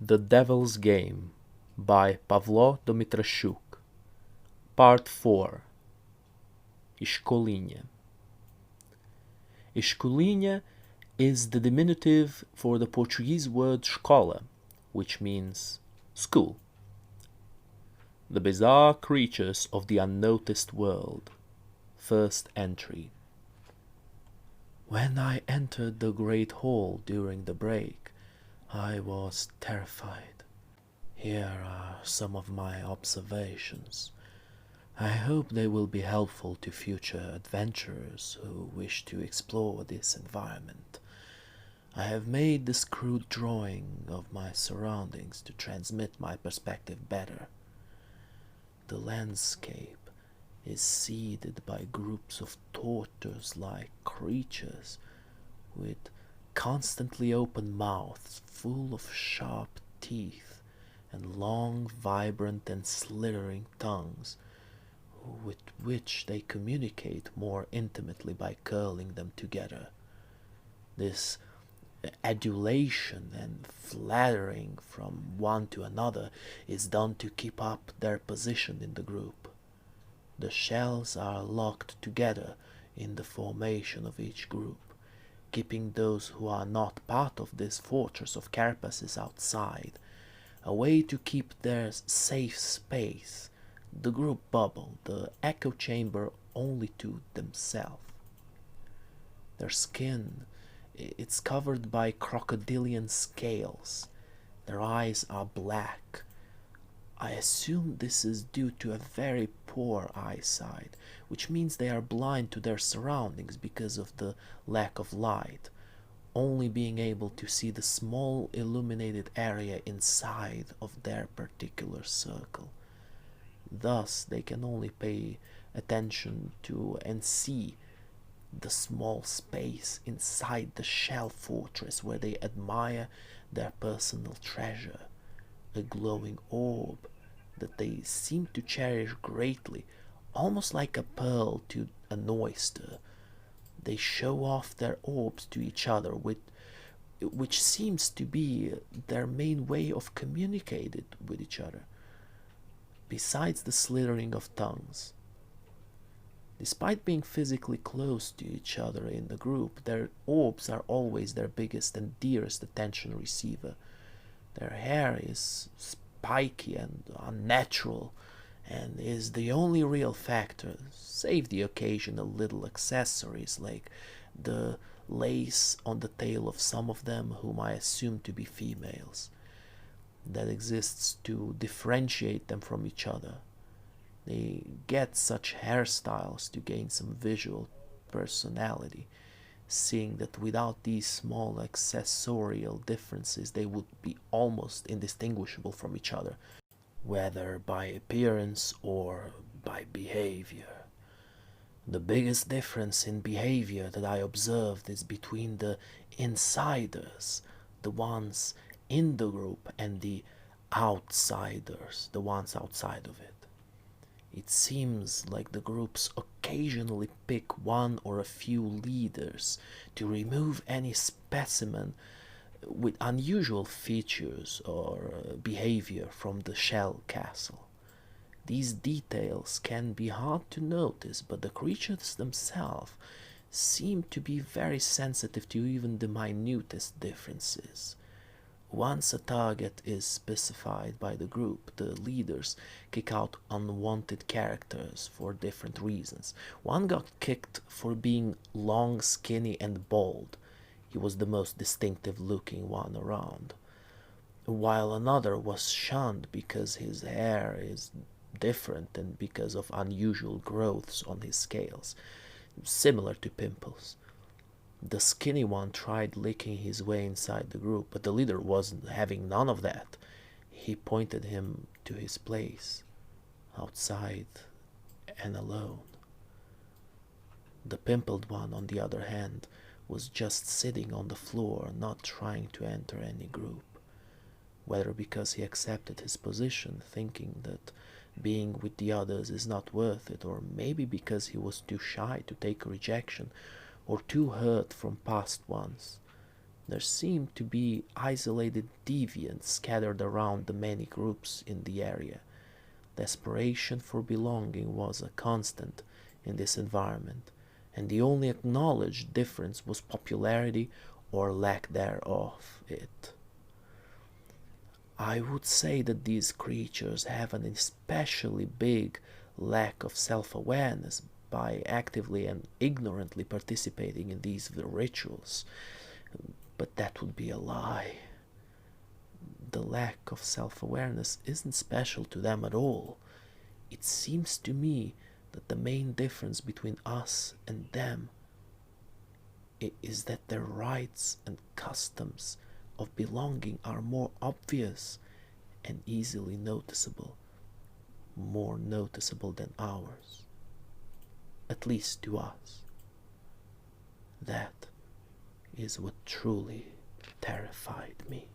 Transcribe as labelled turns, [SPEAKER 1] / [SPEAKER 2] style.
[SPEAKER 1] The Devil's Game by Pavlo Domitrashuk. Part 4. Escolinha. Escolinha is the diminutive for the Portuguese word escola, which means school. The bizarre creatures of the unnoticed world. First entry. When I entered the great hall during the break, I was terrified. Here are some of my observations. I hope they will be helpful to future adventurers who wish to explore this environment. I have made this crude drawing of my surroundings to transmit my perspective better. The landscape is seeded by groups of tortoise-like creatures with constantly open mouths full of sharp teeth and long, vibrant and slithering tongues with which they communicate more intimately by curling them together. This adulation and flattering from one to another is done to keep up their position in the group. The shells are locked together in the formation of each group, keeping those who are not part of this fortress of carapaces outside, a way to keep their safe space, the group bubble, the echo chamber only to themselves. Their skin, it's covered by crocodilian scales. Their eyes are black. I assume this is due to a very poor eyesight, which means they are blind to their surroundings because of the lack of light, only being able to see the small illuminated area inside of their particular circle. Thus, they can only pay attention to and see the small space inside the shell fortress where they admire their personal treasure, a glowing orb that they seem to cherish greatly, almost like a pearl to an oyster. They show off their orbs to each other, which seems to be their main way of communicating with each other, besides the slithering of tongues. Despite being physically close to each other in the group, their orbs are always their biggest and dearest attention receiver. Their hair is spiky and unnatural, and is the only real factor, save the occasional little accessories like the lace on the tail of some of them, whom I assume to be females, that exists to differentiate them from each other. They get such hairstyles to gain some visual personality, seeing that without these small accessorial differences they would be almost indistinguishable from each other, whether by appearance or by behavior. The biggest difference in behavior that I observed is between the insiders, the ones in the group, and the outsiders, the ones outside of it. It seems like the groups occasionally pick one or a few leaders to remove any specimen with unusual features or behavior from the shell castle. These details can be hard to notice, but the creatures themselves seem to be very sensitive to even the minutest differences. Once a target is specified by the group, the leaders kick out unwanted characters for different reasons. One got kicked for being long, skinny, and bald. He was the most distinctive looking one around. While another was shunned because his hair is different and because of unusual growths on his scales, similar to pimples. The skinny one tried licking his way inside the group, but the leader wasn't having none of that. He pointed him to his place, outside and alone. The pimpled one, on the other hand, was just sitting on the floor, not trying to enter any group. Whether because he accepted his position, thinking that being with the others is not worth it, or maybe because he was too shy to take rejection, or too hurt from past ones, There seemed to be isolated deviants scattered around the many groups in the area. Desperation for belonging was a constant in this environment, and the only acknowledged difference was popularity or lack thereof it. I would say that these creatures have an especially big lack of self-awareness by actively and ignorantly participating in these rituals, but that would be a lie. The lack of self-awareness isn't special to them at all. It seems to me that the main difference between us and them is that their rites and customs of belonging are more obvious and easily noticeable, more noticeable than ours, at least to us. That is what truly terrified me.